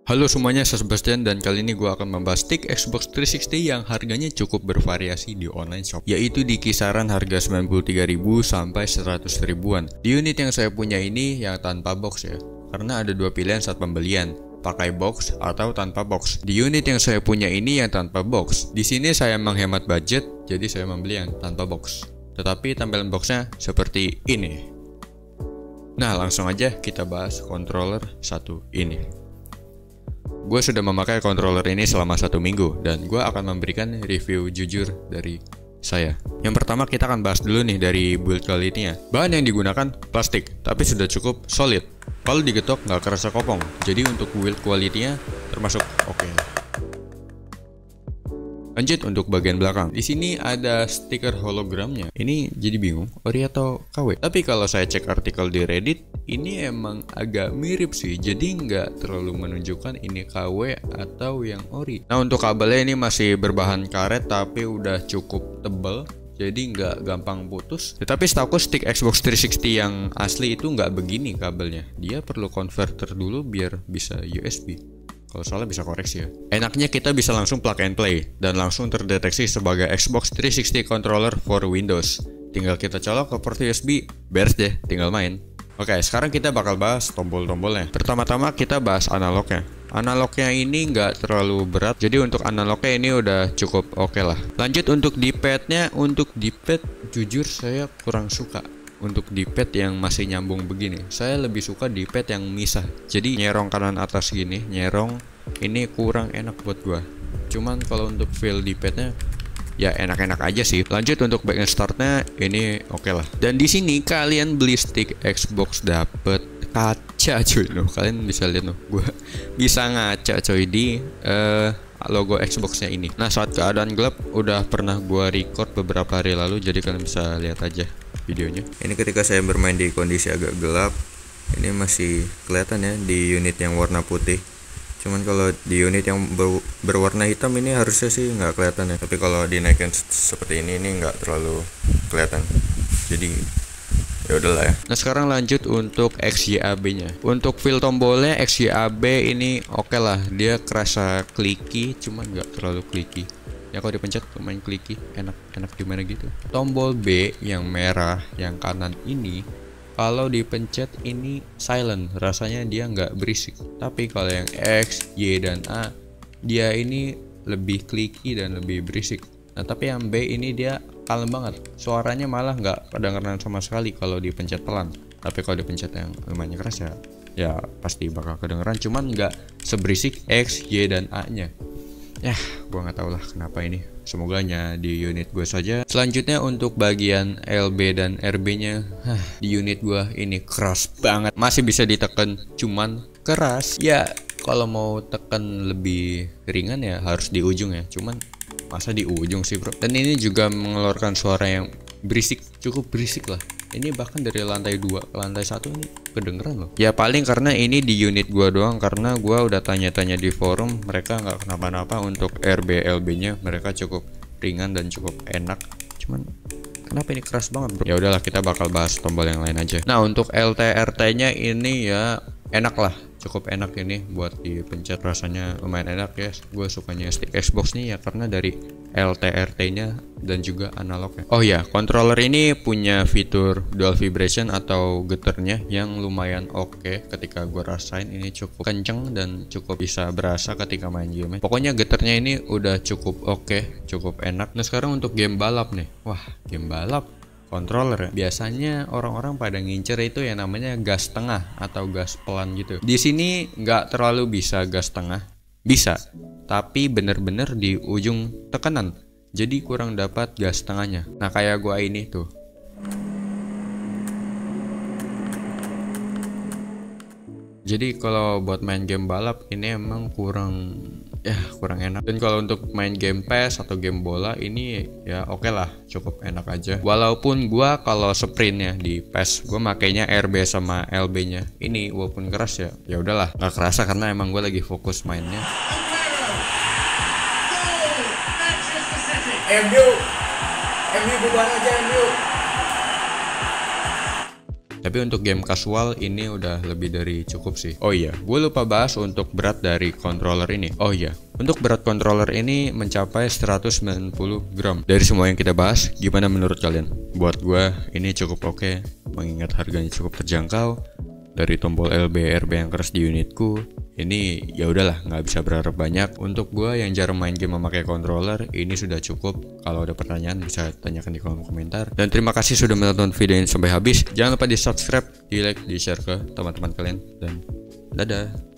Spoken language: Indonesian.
Halo semuanya, saya Sebastian dan kali ini gue akan membahas stick Xbox 360 yang harganya cukup bervariasi di online shop, yaitu di kisaran harga 93.000 sampai 100 ribuan. Di unit yang saya punya ini yang tanpa box ya, karena ada dua pilihan saat pembelian, pakai box atau tanpa box. Di unit yang saya punya ini yang tanpa box. Di sini saya menghemat budget, jadi saya membeli yang tanpa box. Tetapi tampilan boxnya seperti ini. Nah, langsung aja kita bahas controller satu ini. Gue sudah memakai controller ini selama 1 minggu dan gue akan memberikan review jujur dari saya. Yang pertama kita akan bahas dulu nih dari build quality-nya. Bahan yang digunakan plastik, tapi sudah cukup solid. Kalau digetok nggak kerasa kopong, jadi untuk build quality-nya termasuk oke. Lanjut untuk bagian belakang. Di sini ada stiker hologramnya. Ini jadi bingung, ori atau KW. Tapi kalau saya cek artikel di Reddit, ini emang agak mirip sih. Jadi nggak terlalu menunjukkan ini KW atau yang ori. Nah untuk kabelnya ini masih berbahan karet tapi udah cukup tebal. Jadi nggak gampang putus. Tetapi setahu stick Xbox 360 yang asli itu nggak begini kabelnya. Dia perlu converter dulu biar bisa USB. Kalau salah bisa koreksi ya. Enaknya kita bisa langsung plug and play dan langsung terdeteksi sebagai Xbox 360 controller for Windows. Tinggal kita colok ke port USB, beres deh, tinggal main. Oke, sekarang kita bakal bahas tombol-tombolnya. Pertama-tama kita bahas analognya. Analognya ini nggak terlalu berat, jadi untuk analognya ini udah cukup oke lah. Lanjut untuk D-pad-nya, untuk D-pad jujur saya kurang suka. Untuk D-pad yang masih nyambung begini, saya lebih suka D-pad yang misah. Jadi nyerong kanan atas gini, nyerong ini kurang enak buat gua. Cuman kalau untuk feel D-padnya ya enak-enak aja sih. Lanjut untuk back startnya ini oke lah. Dan di sini kalian beli stick Xbox dapet kaca cuy. Loh, kalian bisa lihat loh, gua bisa ngaca coy di logo Xboxnya ini. Nah saat keadaan gelap udah pernah gua record beberapa hari lalu, jadi kalian bisa lihat aja videonya. Ini ketika saya bermain di kondisi agak gelap, ini masih kelihatan ya di unit yang warna putih. Cuman kalau di unit yang berwarna hitam ini harusnya sih nggak kelihatan ya. Tapi kalau dinaikkan seperti ini nggak terlalu kelihatan. Jadi ya udahlah ya. Nah sekarang lanjut untuk XYAB-nya. Untuk feel tombolnya XYAB ini oke lah. Dia kerasa clicky, cuman nggak terlalu clicky. Ya kalau dipencet lumayan clicky, enak gimana gitu. Tombol B yang merah yang kanan ini kalau dipencet ini silent, rasanya dia nggak berisik. Tapi kalau yang X, Y dan A dia ini lebih clicky dan lebih berisik. Nah tapi yang B ini dia kalem banget, suaranya malah nggak kedengeran sama sekali kalau dipencet pelan. Tapi kalau dipencet yang lumayan keras ya pasti bakal kedengeran, cuman nggak seberisik X, Y dan A nya. Ya, gua nggak tahu lah kenapa ini. Semoga hanya di unit gue saja. Selanjutnya untuk bagian LB dan RB-nya, di unit gua ini keras banget. Masih bisa ditekan, cuman keras. Ya, kalau mau tekan lebih ringan ya harus di ujung ya. Cuman masa di ujung sih, bro? Dan ini juga mengeluarkan suara yang berisik, cukup berisik lah. Ini bahkan dari lantai 2 ke lantai 1 ini kedengeran loh. Ya paling karena ini di unit gua doang, karena gua udah tanya-tanya di forum, mereka nggak kenapa-napa. Untuk RB LB nya mereka cukup ringan dan cukup enak. Cuman kenapa ini keras banget, bro? Ya udahlah, kita bakal bahas tombol yang lain aja. Nah untuk LT RT nya ini ya enak lah, cukup enak ini buat dipencet, rasanya lumayan enak ya. Gue sukanya stick Xbox nih ya karena dari LT-RT nya dan juga analognya. Oh ya, controller ini punya fitur dual vibration atau getarnya yang lumayan oke. Ketika gue rasain ini cukup kenceng dan cukup bisa berasa ketika main game. Pokoknya getarnya ini udah cukup oke, cukup enak. Nah sekarang untuk game balap nih. Wah, game balap controller ya. Biasanya orang-orang pada ngincer itu yang namanya gas tengah atau gas pelan gitu. Di sini nggak terlalu bisa gas tengah, bisa, tapi bener-bener di ujung tekanan. Jadi kurang dapat gas tengahnya. Nah kayak gua ini tuh. Jadi kalau buat main game balap ini emang kurang enak. Dan kalau untuk main game PES atau game bola ini ya oke lah, cukup enak aja. Walaupun gua kalau sprintnya di PES gua makainya RB sama LB nya. Ini walaupun keras ya udahlah, nggak kerasa karena emang gua lagi fokus mainnya. MU bubar aja MU. Tapi untuk game casual ini udah lebih dari cukup sih. Oh iya, gue lupa bahas untuk berat dari controller ini. Oh iya, untuk berat controller ini mencapai 190 gram. Dari semua yang kita bahas, gimana menurut kalian? Buat gue ini cukup oke, mengingat harganya cukup terjangkau. Dari tombol LB, RB yang keras di unitku, ini ya udahlah, nggak bisa berharap banyak. Untuk gue yang jarang main game memakai controller, ini sudah cukup. Kalau ada pertanyaan bisa tanyakan di kolom komentar. Dan terima kasih sudah menonton video ini sampai habis. Jangan lupa di subscribe, di like, di share ke teman-teman kalian. Dan dadah.